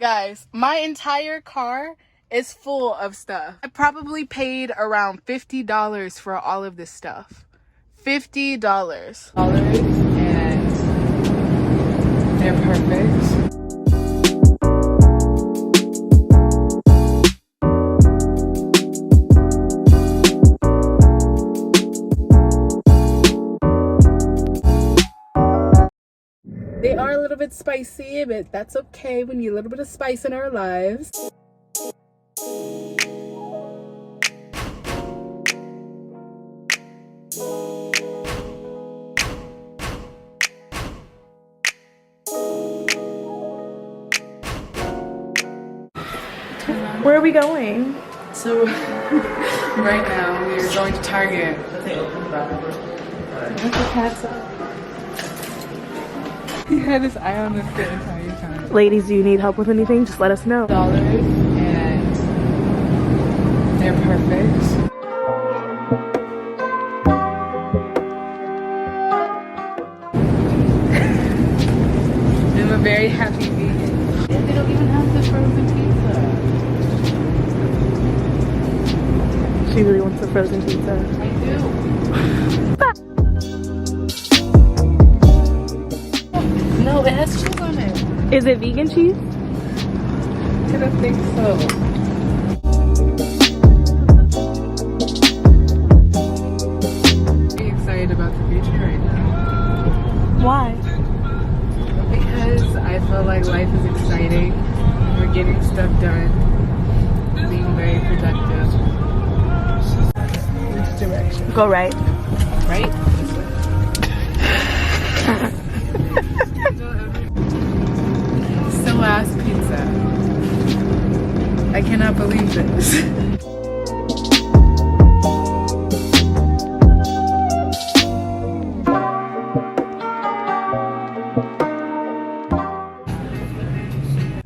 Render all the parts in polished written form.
Guys, my entire car is full of stuff. I probably paid around $50 for all of this stuff. $50. And they're perfect. They are a little bit spicy, but that's okay. We need a little bit of spice in our lives. Where are we going? So, right now we are going to Target. Let the cats up. He had his eye on us the entire time. Ladies, do you need help with anything? Just let us know. And they're perfect. I'm a very happy vegan. And they don't even have the frozen pizza. She really wants the frozen pizza. I do. No, it has cheese on it. Is it vegan cheese? I don't think so. I'm excited about the future right now. Why? Because I feel like life is exciting. We're getting stuff done. Being very productive. Which direction? Go right. Right? Still ass pizza. I cannot believe this.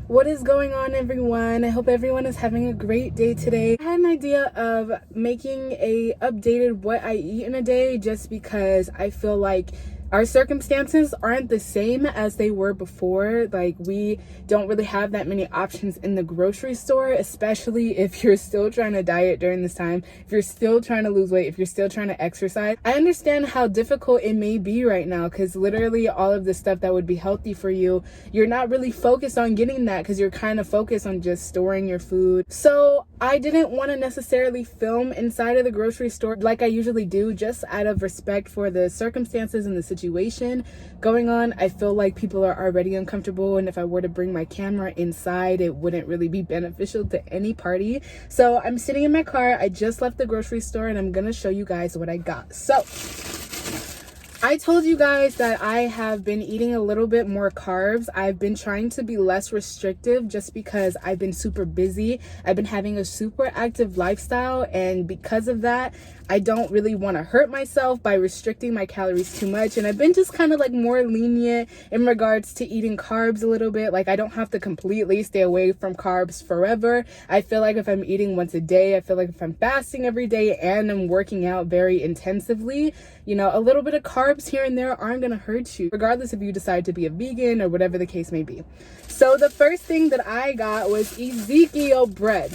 What is going on, everyone? I hope everyone is having a great day today. I had an idea of making a updated what I eat in a day just because I feel like our circumstances aren't the same as they were before. Like, we don't really have that many options in the grocery store, especially if you're still trying to diet during this time, if you're still trying to lose weight, if you're still trying to exercise. I understand how difficult it may be right now because literally all of the stuff that would be healthy for you, you're not really focused on getting that because you're kind of focused on just storing your food. So I didn't want to necessarily film inside of the grocery store like I usually do, just out of respect for the circumstances and the situation going on. I feel like people are already uncomfortable, and if I were to bring my camera inside, it wouldn't really be beneficial to any party. So I'm sitting in my car. I just left the grocery store and I'm gonna show you guys what I got. So I told you guys that I have been eating a little bit more carbs. I've been trying to be less restrictive just because I've been super busy. I've been having a super active lifestyle, and because of that, I don't really want to hurt myself by restricting my calories too much. And I've been just kind of like more lenient in regards to eating carbs a little bit. Like, I don't have to completely stay away from carbs forever. I feel like if I'm eating once a day, I feel like if I'm fasting every day and I'm working out very intensively, you know, a little bit of carbs here and there aren't going to hurt you, regardless if you decide to be a vegan or whatever the case may be. So the first thing that I got was Ezekiel Bread.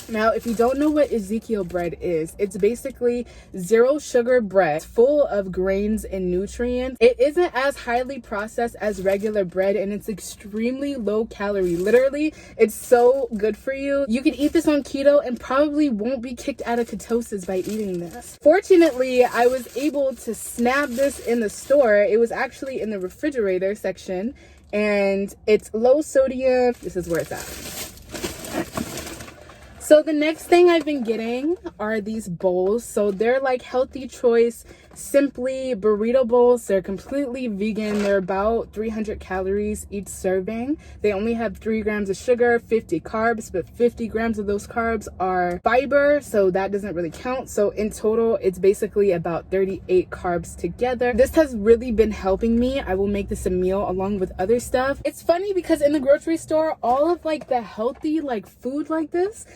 Now, if you don't know what Ezekiel Bread is, it's basically zero sugar bread full of grains and nutrients. It isn't as highly processed as regular bread, and it's extremely low calorie. Literally, it's so good for you. You can eat this on keto and probably won't be kicked out of ketosis by eating this. Fortunately, I was able to snap this in the store. It was actually in the refrigerator section, and it's low sodium. This is where it's at. So the next thing I've been getting are these bowls. So they're like Healthy Choice Simply burrito bowls. They're completely vegan. They're about 300 calories each serving. They only have 3 grams of sugar, 50 carbs, but 50 grams of those carbs are fiber, so that doesn't really count. So in total, it's basically about 38 carbs together. This has really been helping me. I will make this a meal along with other stuff. It's funny because in the grocery store, all of like the healthy like food like this,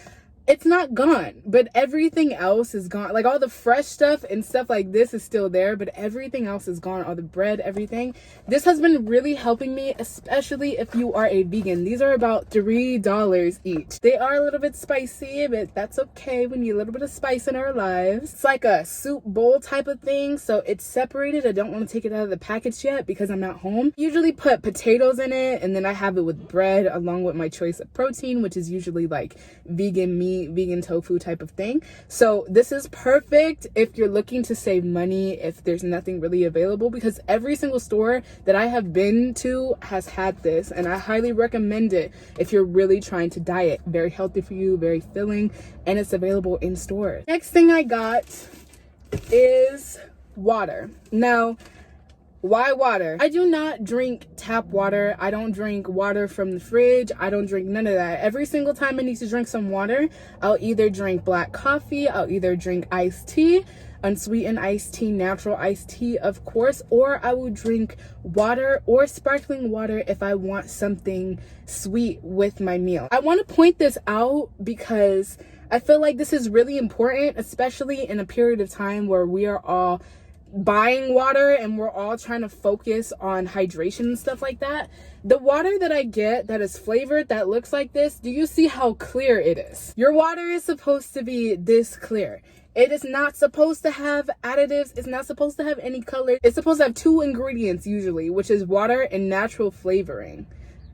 it's not gone, but everything else is gone. Like all the fresh stuff and stuff like this is still there, but everything else is gone. All the bread, everything. This has been really helping me, especially if you are a vegan. These are about $3 each. They are a little bit spicy, but that's okay. We need a little bit of spice in our lives. It's like a soup bowl type of thing, so it's separated. I don't want to take it out of the package yet because I'm at home. Usually put potatoes in it, and then I have it with bread along with my choice of protein, which is usually like vegan meat, vegan tofu type of thing. So this is perfect if you're looking to save money, if there's nothing really available, because every single store that I have been to has had this, and I highly recommend it if you're really trying to diet. Very healthy for you, very filling, and it's available in stores. Next thing I got is water. Now, why water? I do not drink tap water. I don't drink water from the fridge. I don't drink none of that. Every single time I need to drink some water, I'll either drink black coffee, I'll either drink iced tea, unsweetened iced tea, natural iced tea, of course, or I will drink water or sparkling water if I want something sweet with my meal. I want to point this out because I feel like this is really important, especially in a period of time where we are all buying water and we're all trying to focus on hydration and stuff like that. The water that I get that is flavored, that looks like this, do you see how clear it is? Your water is supposed to be this clear. It is not supposed to have additives. It's not supposed to have any color. It's supposed to have 2 ingredients usually, which is water and natural flavoring.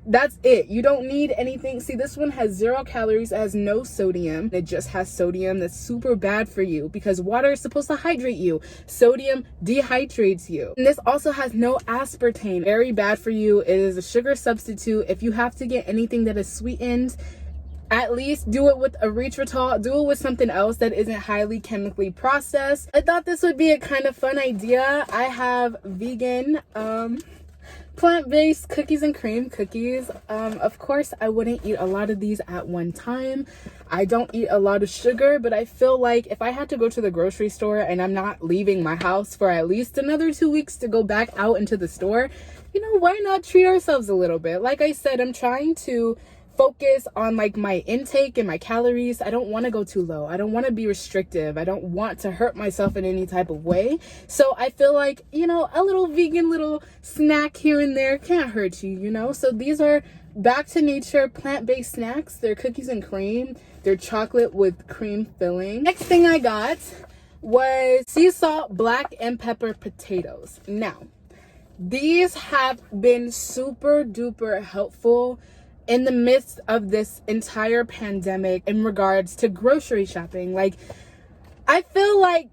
That's it. You don't need anything. See, this one has 0 calories, it has no sodium. It just has sodium. That's super bad for you because water is supposed to hydrate you. Sodium dehydrates you. And this also has no aspartame. Very bad for you. It is a sugar substitute. If you have to get anything that is sweetened, at least do it with erythritol. Do it with something else that isn't highly chemically processed. I thought this would be a kind of fun idea. I have vegan, plant-based cookies and cream cookies. Of course, I wouldn't eat a lot of these at one time. I don't eat a lot of sugar, but I feel like if I had to go to the grocery store and I'm not leaving my house for at least another 2 weeks to go back out into the store, you know, why not treat ourselves a little bit? Like I said, I'm trying to focus on like my intake and my calories. I don't want to go too low. I don't want to be restrictive. I don't want to hurt myself in any type of way. So I feel like, you know, a little vegan little snack here and there can't hurt you, you know? So these are back to nature plant-based snacks. They're cookies and cream. They're chocolate with cream filling. Next thing I got was sea salt black and pepper potatoes. Now, these have been super duper helpful in the midst of this entire pandemic in regards to grocery shopping. Like, I feel like,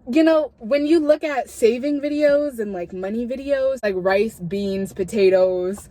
you know, when you look at saving videos and like money videos, like rice, beans, potatoes,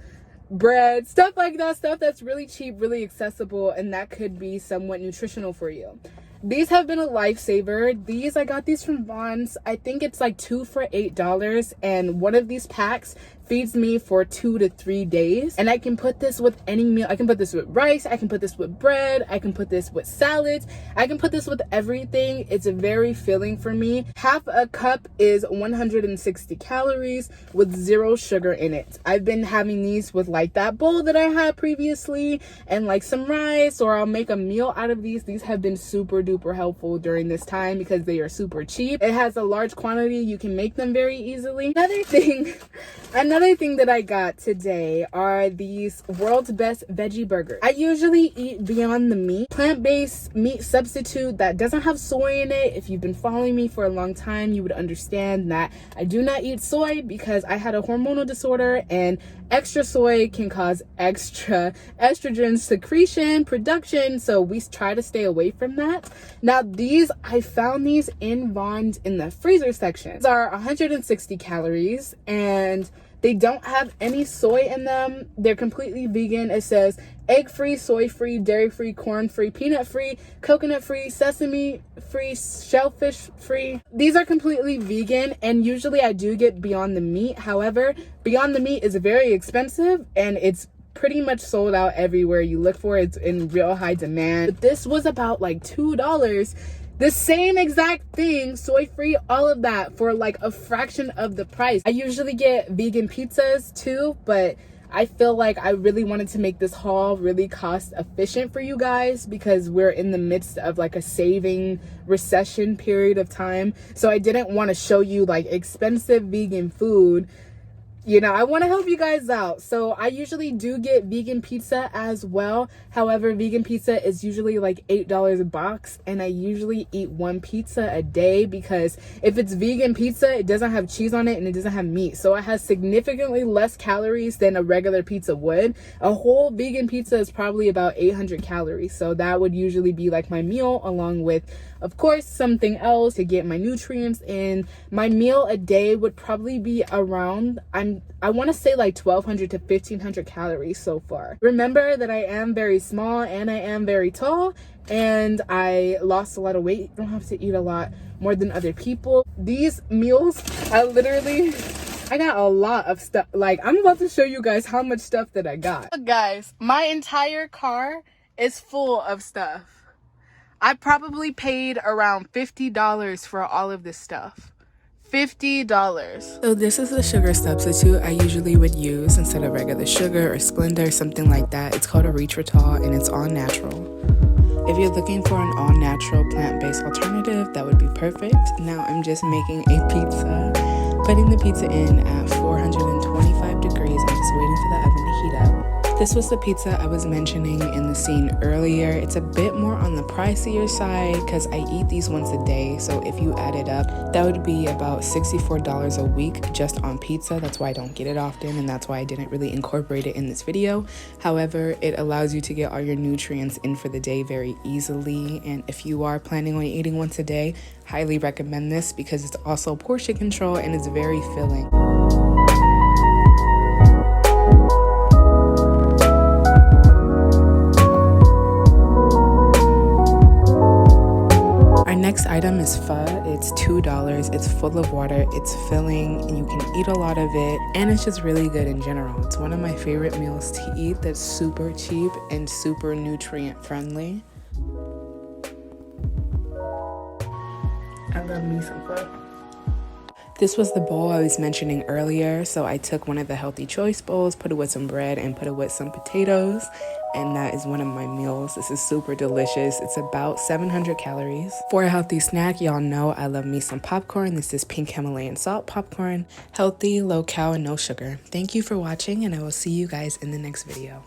bread, stuff like that, stuff that's really cheap, really accessible, and that could be somewhat nutritional for you. These have been a lifesaver. I got these from Vons. I think it's like 2 for $8, and one of these packs feeds me for 2 to 3 days. And I can put this with any meal. I can put this with rice, I can put this with bread, I can put this with salads, I can put this with everything. It's very filling for me. Half a cup is 160 calories with 0 sugar in it. I've been having these with like that bowl that I had previously and like some rice, or I'll make a meal out of these. These have been super duper helpful during this time because they are super cheap. It has a large quantity. You can make them very easily. Another thing that I got today are these world's best veggie burgers. I usually eat Beyond the Meat, plant-based meat substitute that doesn't have soy in it. If you've been following me for a long time, you would understand that I do not eat soy because I had a hormonal disorder, and extra soy can cause extra estrogen secretion, production, so we try to stay away from that. Now I found these in Vons in the freezer section. These are 160 calories and they don't have any soy in them. They're completely vegan. It says egg-free, soy-free, dairy-free, corn-free, peanut-free, coconut-free, sesame-free, shellfish-free. These are completely vegan, and usually I do get Beyond the Meat. However, Beyond the Meat is very expensive and it's pretty much sold out everywhere you look for it. It's in real high demand. But this was about like $2. The same exact thing, soy-free, all of that for like a fraction of the price. I usually get vegan pizzas too, but I feel like I really wanted to make this haul really cost efficient for you guys because we're in the midst of like a saving recession period of time. So I didn't want to show you like expensive vegan food. You know, I want to help you guys out. So I usually do get vegan pizza as well. However, vegan pizza is usually like $8 a box, and I usually eat one pizza a day because if it's vegan pizza, it doesn't have cheese on it and it doesn't have meat. So it has significantly less calories than a regular pizza would. A whole vegan pizza is probably about 800 calories. So that would usually be like my meal, along with, of course, something else to get my nutrients in. My meal a day would probably be around, I want to say like 1,200 to 1,500 calories so far. Remember that I am very small and I am very tall, and I lost a lot of weight. I don't have to eat a lot more than other people. These meals, I got a lot of stuff. Like, I'm about to show you guys how much stuff that I got. Look, guys, my entire car is full of stuff. I probably paid around $50 for all of this stuff. $50. So this is the sugar substitute I usually would use instead of regular sugar or Splenda or something like that. It's called erythritol and it's all natural. If you're looking for an all natural plant-based alternative, that would be perfect. Now I'm just making a pizza, putting the pizza in at 425 degrees and just waiting for the oven to heat up. This was the pizza I was mentioning in the scene earlier. It's a bit more on the pricier side because I eat these once a day. So if you add it up, that would be about $64 a week just on pizza. That's why I don't get it often, and that's why I didn't really incorporate it in this video. However, it allows you to get all your nutrients in for the day very easily. And if you are planning on eating once a day, highly recommend this because it's also portion control and it's very filling. Next item is pho. It's $2. It's full of water, it's filling, and you can eat a lot of it, and it's just really good in general. It's one of my favorite meals to eat that's super cheap and super nutrient friendly. I love me some pho. This was the bowl I was mentioning earlier, so I took one of the healthy choice bowls, put it with some bread, and put it with some potatoes, and that is one of my meals. This is super delicious. It's about 700 calories. For a healthy snack, y'all know I love me some popcorn. This is pink Himalayan salt popcorn, healthy, low cal, and no sugar. Thank you for watching, and I will see you guys in the next video.